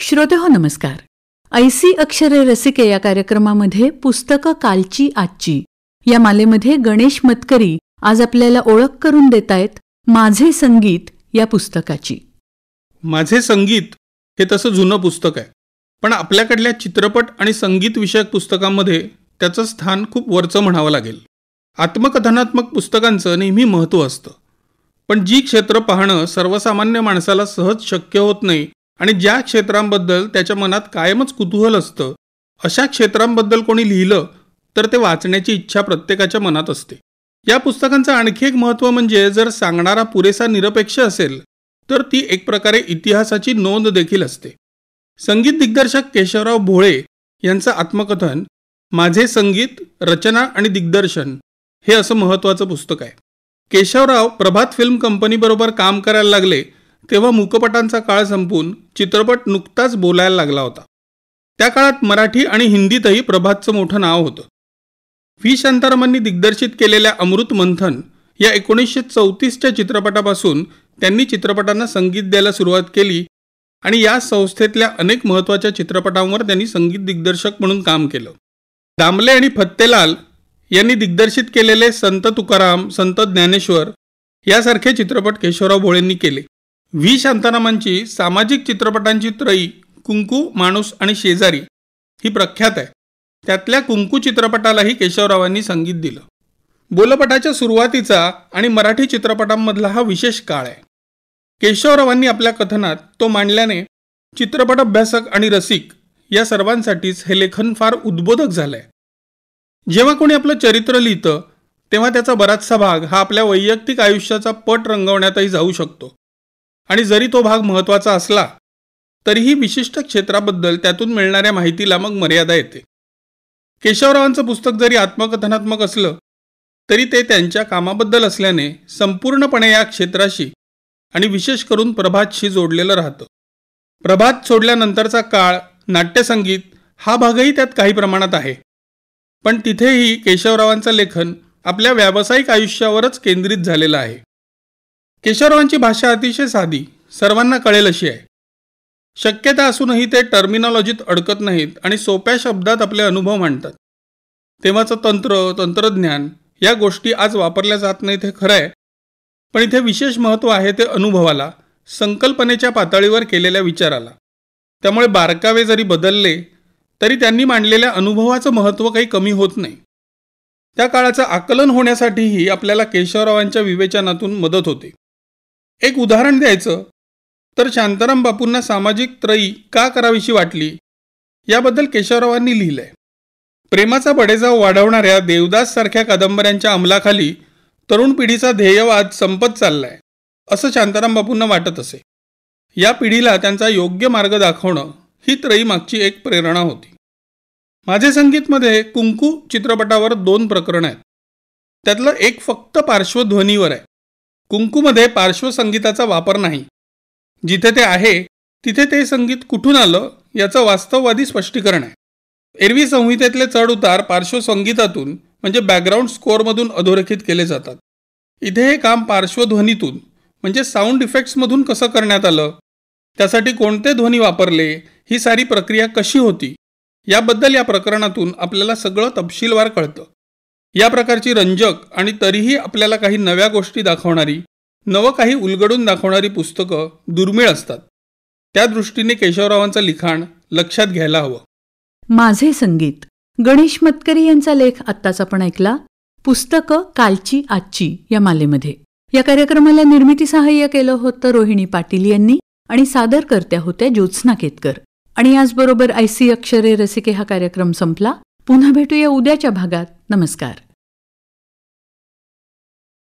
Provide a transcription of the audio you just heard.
श्रोतेहो नमस्कार. ऐसी अक्षरे रसिके या कार्यक्रमामध्ये पुस्तकं कालची आजची या मालेमध्ये गणेश मतकरी आज आपल्याला ओळख करून देतायत माझे संगीत या पुस्तकाची. माझे संगीत हे तसं जुनं पुस्तक आहे, पण आपल्याकडल्या चित्रपट आणि संगीत विषयक पुस्तकांमध्ये त्याचं स्थान खूप वरचं म्हणावं लागेल. आत्मकथनात्मक पुस्तकांचं नेहमी महत्त्व असतं, पण जी क्षेत्र पाहणं सर्वसामान्य माणसाला सहज शक्य होत नाही आणि ज्या क्षेत्रांबद्दल त्याच्या मनात कायमच कुतूहल असतं, अशा क्षेत्रांबद्दल कोणी लिहिलं तर ते वाचण्याची इच्छा प्रत्येकाच्या मनात असते. या पुस्तकांचं आणखी एक महत्त्व म्हणजे जर सांगणारा पुरेसा निरपेक्ष असेल तर ती एक प्रकारे इतिहासाची नोंद देखील असते. संगीत दिग्दर्शक केशवराव भोळे यांचं आत्मकथन माझे संगीत, रचना आणि दिग्दर्शन हे असं महत्त्वाचं पुस्तक आहे. केशवराव प्रभात फिल्म कंपनीबरोबर काम करायला लागले तेव्हा मूकपटांचा काळ संपून चित्रपट नुकताच बोलायला लागला होता. त्या काळात मराठी आणि हिंदीतही प्रभातचं मोठं नाव होतं. व्ही शांतारामांनी दिग्दर्शित केलेल्या अमृत मंथन या 1934च्या चित्रपटापासून त्यांनी चित्रपटांना संगीत द्यायला सुरुवात केली आणि या संस्थेतल्या अनेक महत्त्वाच्या चित्रपटांवर त्यांनी संगीत दिग्दर्शक म्हणून काम केलं. दामले आणि फत्तेलाल यांनी दिग्दर्शित केलेले संत तुकाराम, संत ज्ञानेश्वर यासारखे चित्रपट केशवराव भोळेंनी केले. व्ही शांतारामांची सामाजिक चित्रपटांची त्रयी कुंकू, माणूस आणि शेजारी ही प्रख्यात आहे. त्यातल्या कुंकू चित्रपटालाही केशवरावांनी संगीत दिलं. बोलपटाच्या सुरुवातीचा आणि मराठी चित्रपटांमधला हा विशेष काळ आहे. केशवरावांनी आपल्या कथनात तो मांडल्याने चित्रपट अभ्यासक आणि रसिक या सर्वांसाठीच हे लेखन फार उद्बोधक झालंय. जेव्हा कोणी आपलं चरित्र लिहितं तेव्हा त्याचा बराचसा भाग हा आपल्या वैयक्तिक आयुष्याचा पट रंगवण्यातही जाऊ शकतो आणि जरी तो भाग महत्त्वाचा असला तरीही विशिष्ट क्षेत्राबद्दल त्यातून मिळणाऱ्या माहितीला मग मर्यादा येते. केशवरावांचं पुस्तक जरी आत्मकथनात्मक असलं तरी ते त्यांच्या कामाबद्दल असल्याने संपूर्णपणे या क्षेत्राशी आणि विशेष करून प्रभातशी जोडलेलं राहतं. प्रभात सोडल्यानंतरचा काळ, नाट्यसंगीत हा भागही त्यात काही प्रमाणात आहे, पण तिथेही केशवरावांचं लेखन आपल्या व्यावसायिक आयुष्यावरच केंद्रित झालेलं आहे. केशवरावांची भाषा अतिशय साधी, सर्वांना कळेल अशी आहे. शक्यता असूनही ते टर्मिनॉलॉजीत अडकत नाहीत आणि सोप्या शब्दात आपले अनुभव मांडतात. तेव्हाचं तंत्रज्ञान या गोष्टी आज वापरल्या जात नाहीत हे खरं आहे, पण इथे विशेष महत्त्व आहे ते अनुभवाला, संकल्पनेच्या पातळीवर केलेल्या विचाराला. त्यामुळे बारकावे जरी बदलले तरी त्यांनी मांडलेल्या अनुभवाचं महत्त्व काही कमी होत नाही. त्या काळाचं आकलन होण्यासाठीही आपल्याला केशवरावांच्या विवेचनातून मदत होते. एक उदाहरण द्यायचं तर शांताराम बापूंना सामाजिक त्रयी का करावीशी वाटली याबद्दल केशवरावांनी लिहिलंय. प्रेमाचा बडेजाव वाढवणाऱ्या देवदास सारख्या कादंबऱ्यांच्या अंमलाखाली तरुण पिढीचा ध्येयवाद संपत चाललाय असं शांताराम बापूंना वाटत असे. या पिढीला त्यांचा योग्य मार्ग दाखवणं ही त्रयी मागची एक प्रेरणा होती. माझे संगीतमध्ये कुंकू चित्रपटावर 2 प्रकरणं आहेत. त्यातलं एक फक्त पार्श्वध्वनीवर आहे. कुंकूमध्ये पार्श्वसंगीताचा वापर नाही. जिथे ते आहे तिथे ते संगीत कुठून आलं याचं वास्तववादी स्पष्टीकरण आहे. एरवी संहितेतले चढउतार पार्श्वसंगीतातून म्हणजे बॅकग्राऊंड स्कोअरमधून अधोरेखित केले जातात. इथे हे काम पार्श्वध्वनीतून म्हणजे साऊंड इफेक्ट्समधून कसं करण्यात आलं, त्यासाठी कोणते ध्वनी वापरले, ही सारी प्रक्रिया कशी होती याबद्दल या प्रकरणातून आपल्याला सगळं तपशीलवार कळतं. या प्रकारची रंजक आणि तरीही आपल्याला काही नव्या गोष्टी दाखवणारी, नवं काही उलगडून दाखवणारी पुस्तकं दुर्मिळ असतात. त्या दृष्टीने केशवरावांचं लिखाण लक्षात घ्यायला हवं. माझे संगीत, गणेश मतकरी यांचा लेख आत्ताच आपण ऐकला. पुस्तकं कालची आजची या मालेमध्ये. या कार्यक्रमाला निर्मिती सहाय्य केलं होतं रोहिणी पाटील यांनी आणि सादरकर्त्या होत्या ज्योत्स्ना केतकर. आणि याचबरोबर ऐसी अक्षरे रसिके हा कार्यक्रम संपला. पुन्हा भेटूया उद्याच्या भागात. नमस्कार.